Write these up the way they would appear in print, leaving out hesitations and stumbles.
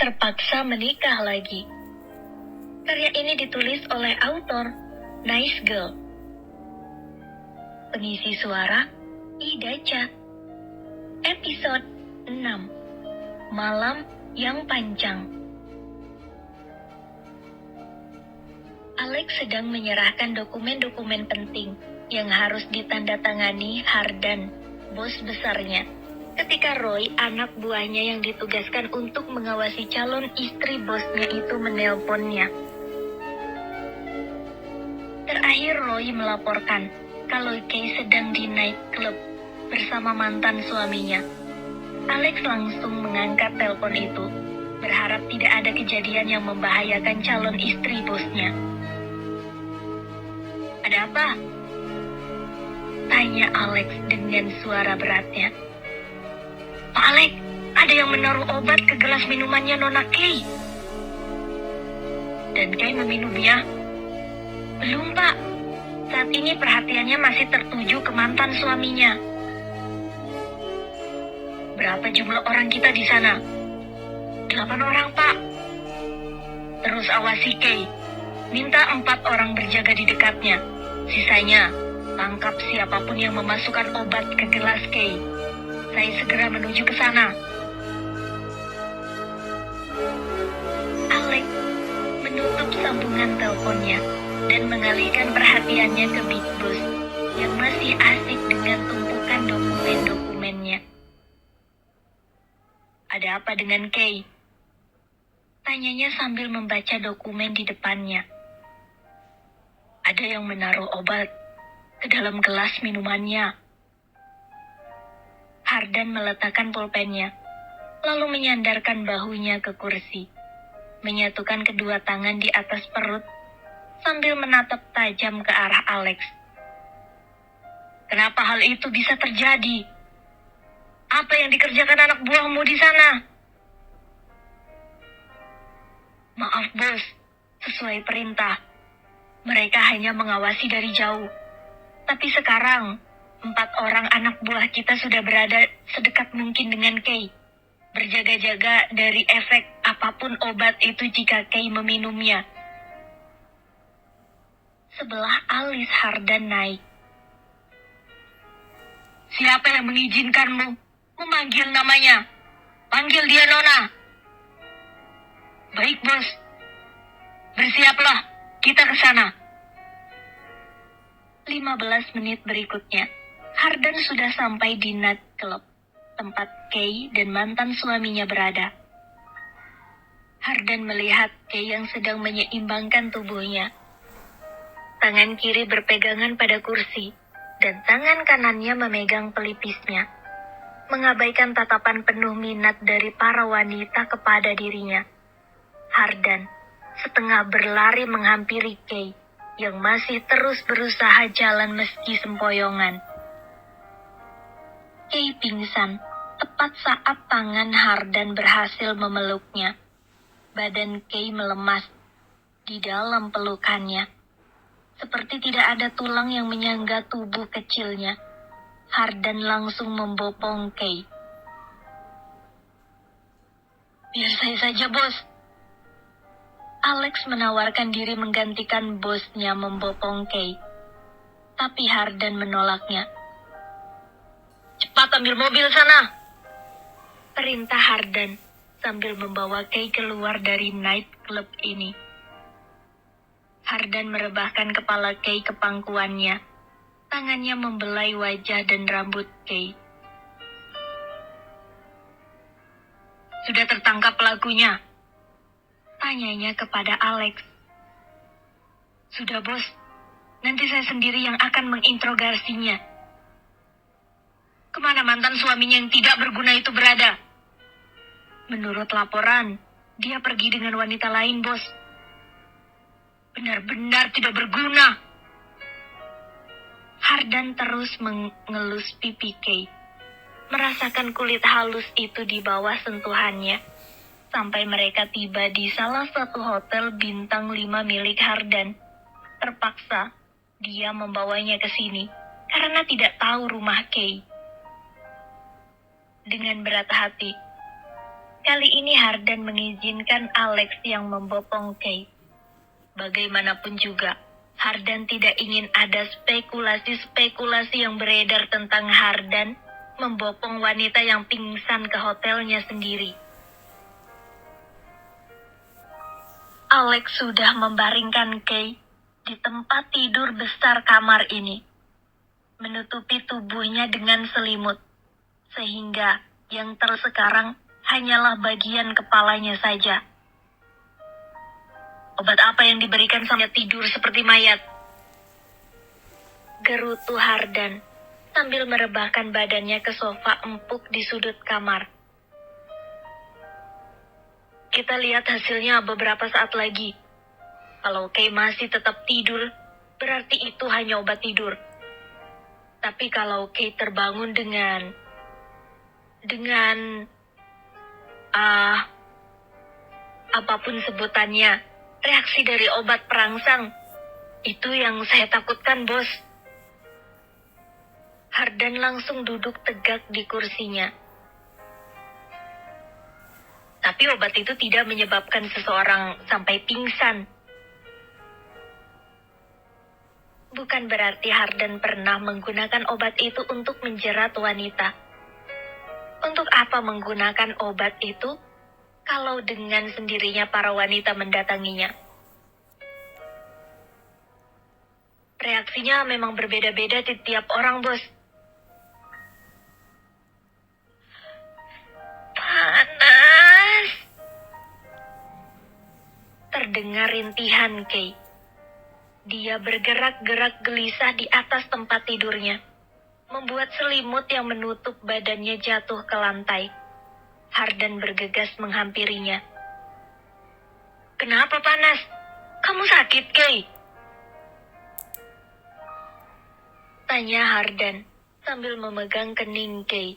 terpaksa menikah lagi. Karya ini ditulis oleh autor Nice Girl. Pengisi suara Ida Cha. Episode 6. Malam yang Panjang. Alex sedang menyerahkan dokumen-dokumen penting yang harus ditandatangani Hardan, bos besarnya, ketika Roy, anak buahnya yang ditugaskan untuk mengawasi calon istri bosnya itu menelponnya. Terakhir Roy melaporkan kalau Kay sedang di nightclub bersama mantan suaminya. Alex langsung mengangkat telepon itu, berharap tidak ada kejadian yang membahayakan calon istri bosnya. "Ada apa?" tanya Alex dengan suara beratnya. "Pak Alex, ada yang menaruh obat ke gelas minumannya Nona Kay." "Dan Kay meminumnya?" "Belum, Pak. Saat ini perhatiannya masih tertuju ke mantan suaminya." "Berapa jumlah orang kita di sana?" 8 orang, Pak. "Terus awasi Kay. Minta 4 orang berjaga di dekatnya. Sisanya, tangkap siapapun yang memasukkan obat ke gelas Kay. Saya segera menuju ke sana." Alex menutup sambungan teleponnya dan mengalihkan perhatiannya ke Big Boss yang masih asik dengan tumpukan dokumen-dokumennya. "Ada apa dengan Kay?" tanyanya sambil membaca dokumen di depannya. "Ada yang menaruh obat ke dalam gelas minumannya." Hardan meletakkan pulpennya, lalu menyandarkan bahunya ke kursi, menyatukan kedua tangan di atas perut, sambil menatap tajam ke arah Alex. "Kenapa hal itu bisa terjadi? Apa yang dikerjakan anak buahmu di sana?" "Maaf, Bos. Sesuai perintah. Mereka hanya mengawasi dari jauh. Tapi sekarang, 4 orang anak buah kita sudah berada sedekat mungkin dengan Kay, berjaga-jaga dari efek apapun obat itu jika Kay meminumnya." Sebelah alis Hardan naik. "Siapa yang mengizinkanmu memanggil namanya? Panggil dia Nona." "Baik, Bos. Bersiaplah, kita ke sana." 15 menit berikutnya, Hardan sudah sampai di nightclub, tempat Kay dan mantan suaminya berada. Hardan melihat Kay yang sedang menyeimbangkan tubuhnya. Tangan kiri berpegangan pada kursi, dan tangan kanannya memegang pelipisnya, mengabaikan tatapan penuh minat dari para wanita kepada dirinya. Hardan setengah berlari menghampiri Kay, yang masih terus berusaha jalan meski sempoyongan. Kay pingsan tepat saat tangan Hardan berhasil memeluknya. Badan Kay melemas di dalam pelukannya. Seperti tidak ada tulang yang menyangga tubuh kecilnya. Hardan langsung membopong Kay. "Biar saya saja, Bos." Alex menawarkan diri menggantikan bosnya membopong Kay. Tapi Hardan menolaknya. "Cepat ambil mobil sana!" perintah Hardan sambil membawa Kay keluar dari nightclub ini. Hardan merebahkan kepala Kay ke pangkuannya. Tangannya membelai wajah dan rambut Kay. "Sudah tertangkap pelakunya?" tanyanya kepada Alex. "Sudah, Bos. Nanti saya sendiri yang akan menginterogasinya." "Kemana mantan suaminya yang tidak berguna itu berada?" "Menurut laporan, dia pergi dengan wanita lain, Bos." "Benar-benar tidak berguna." Hardan terus mengelus pipi Kay, merasakan kulit halus itu di bawah sentuhannya, sampai mereka tiba di salah satu hotel bintang 5 milik Hardan. Terpaksa, dia membawanya ke sini, karena tidak tahu rumah Kay. Dengan berat hati, Kali ini Hardan mengizinkan Alex yang membopong Kay. Bagaimanapun juga, Hardan tidak ingin ada spekulasi-spekulasi yang beredar tentang Hardan membopong wanita yang pingsan ke hotelnya sendiri. Alex sudah membaringkan Kay di tempat tidur besar kamar ini, menutupi tubuhnya dengan selimut, sehingga yang tersekarang hanyalah bagian kepalanya saja. Obat apa yang diberikan sampai tidur seperti mayat? Gerutu Hardan sambil merebahkan badannya ke sofa empuk di sudut kamar. Kita lihat hasilnya beberapa saat lagi. Kalau Kay masih tetap tidur, berarti itu hanya obat tidur. Tapi kalau Kay terbangun dengan apapun sebutannya, reaksi dari obat perangsang, itu yang saya takutkan, Bos. Hardan langsung duduk tegak di kursinya. Tapi obat itu tidak menyebabkan seseorang sampai pingsan. Bukan berarti Hardan pernah menggunakan obat itu untuk menjerat wanita. Untuk apa menggunakan obat itu kalau dengan sendirinya para wanita mendatanginya? Reaksinya memang berbeda-beda di tiap orang, Bos. Panas. Terdengar rintihan Kay. Dia bergerak-gerak gelisah di atas tempat tidurnya, membuat selimut yang menutup badannya jatuh ke lantai. Hardan bergegas menghampirinya. Kenapa panas? Kamu sakit, Kay? Tanya Hardan sambil memegang kening Kay.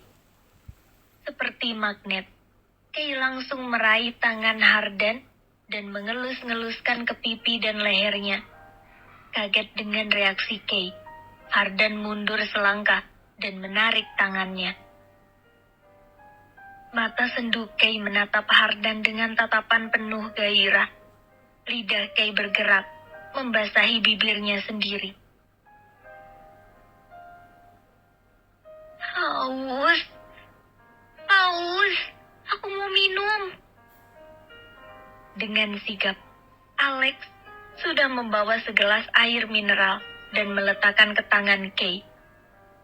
Seperti magnet, Kay langsung meraih tangan Hardan dan mengelus-ngeluskan ke pipi dan lehernya. Kaget dengan reaksi Kay, Hardan mundur selangkah dan menarik tangannya. Mata sendu Kay menatap Hardan dengan tatapan penuh gairah. Lidah Kay bergerak, membasahi bibirnya sendiri. Haus, haus, aku mau minum. Dengan sigap, Alex sudah membawa segelas air mineral dan meletakkan ke tangan Kay.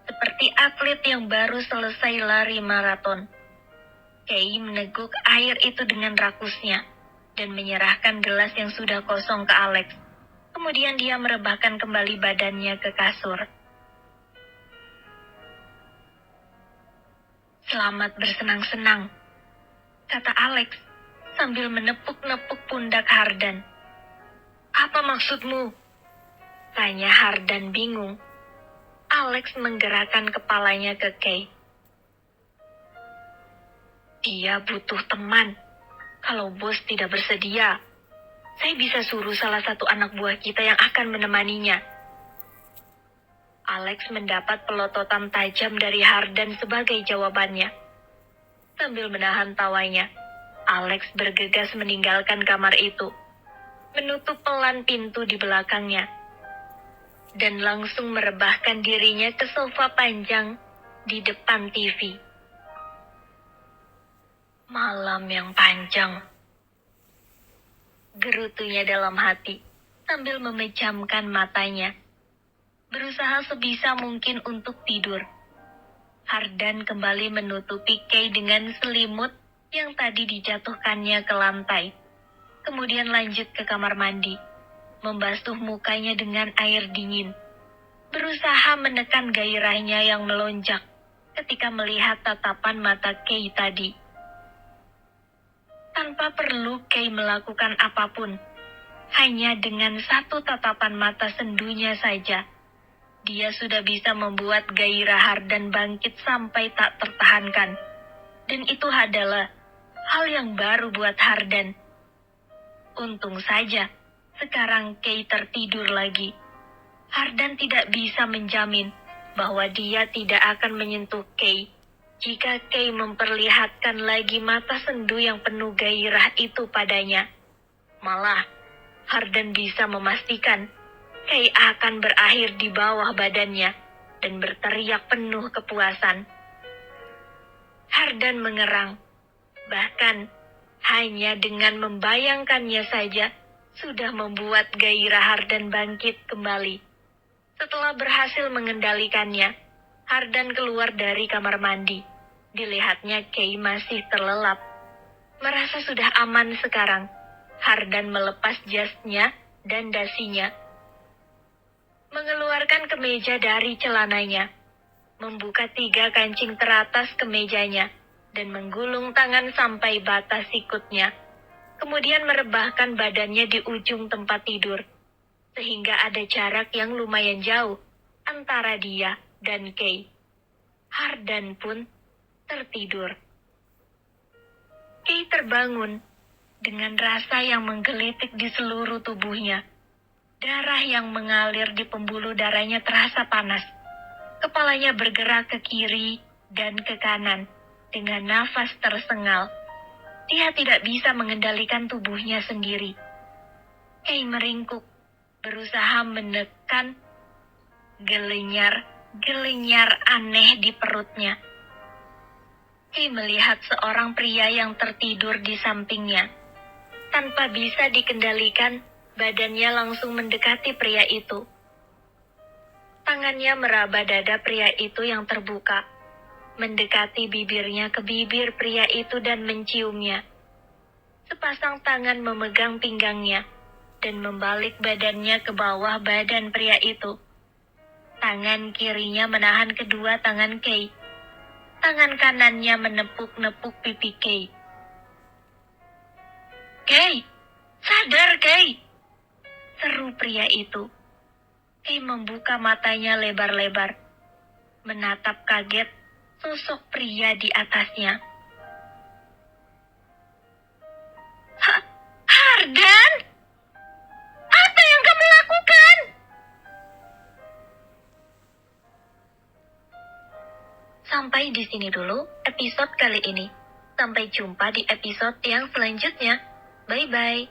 Seperti atlet yang baru selesai lari maraton. Kay meneguk air itu dengan rakusnya dan menyerahkan gelas yang sudah kosong ke Alex. Kemudian dia merebahkan kembali badannya ke kasur. Selamat bersenang-senang, kata Alex sambil menepuk-nepuk pundak Hardan. Apa maksudmu? Tanya Hardan bingung. Alex menggerakkan kepalanya ke Kay. Dia butuh teman. Kalau bos tidak bersedia, saya bisa suruh salah satu anak buah kita yang akan menemaninya. Alex mendapat pelototan tajam dari Hardan sebagai jawabannya. Sambil menahan tawanya, Alex bergegas meninggalkan kamar itu, menutup pelan pintu di belakangnya, dan langsung merebahkan dirinya ke sofa panjang di depan TV. Malam yang panjang, gerutunya dalam hati sambil memejamkan matanya, berusaha sebisa mungkin untuk tidur. Hardan kembali menutupi Kay dengan selimut yang tadi dijatuhkannya ke lantai. Kemudian lanjut ke kamar mandi, membasuh mukanya dengan air dingin, berusaha menekan gairahnya yang melonjak ketika melihat tatapan mata Kay tadi. Tanpa perlu Kay melakukan apapun, hanya dengan satu tatapan mata sendunya saja, dia sudah bisa membuat gairah Hardan bangkit sampai tak tertahankan. Dan itu adalah hal yang baru buat Hardan. Untung saja, sekarang Kay tertidur lagi. Hardan tidak bisa menjamin bahwa dia tidak akan menyentuh Kay Jika Kay memperlihatkan lagi mata sendu yang penuh gairah itu padanya, malah Hardan bisa memastikan Kay akan berakhir di bawah badannya dan berteriak penuh kepuasan. Hardan mengerang, bahkan hanya dengan membayangkannya saja sudah membuat gairah Hardan bangkit kembali. Setelah berhasil mengendalikannya, Hardan keluar dari kamar mandi. Dilihatnya Kay masih terlelap. Merasa sudah aman sekarang, Hardan melepas jasnya dan dasinya, mengeluarkan kemeja dari celananya, membuka 3 kancing teratas kemejanya, dan menggulung tangan sampai batas sikutnya. Kemudian merebahkan badannya di ujung tempat tidur, sehingga ada jarak yang lumayan jauh antara dia dan Kay. Hardan pun tertidur. Kay terbangun dengan rasa yang menggelitik di seluruh tubuhnya. Darah yang mengalir di pembuluh darahnya terasa panas. Kepalanya bergerak ke kiri dan ke kanan dengan nafas tersengal. Dia tidak bisa mengendalikan tubuhnya sendiri. Kay meringkuk, berusaha menekan gelenyar aneh di perutnya. Kay melihat seorang pria yang tertidur di sampingnya. Tanpa bisa dikendalikan, badannya langsung mendekati pria itu. Tangannya meraba dada pria itu yang terbuka, mendekati bibirnya ke bibir pria itu dan menciumnya. Sepasang tangan memegang pinggangnya dan membalik badannya ke bawah badan pria itu. Tangan kirinya menahan kedua tangan Kay. Tangan kanannya menepuk-nepuk pipi Kay. "Kay, sadar Kay!" seru pria itu. Kay membuka matanya lebar-lebar, menatap kaget sosok pria di atasnya. Hardan! Apa yang kamu lakukan? Sampai di sini dulu episode kali ini. Sampai jumpa di episode yang selanjutnya. Bye-bye.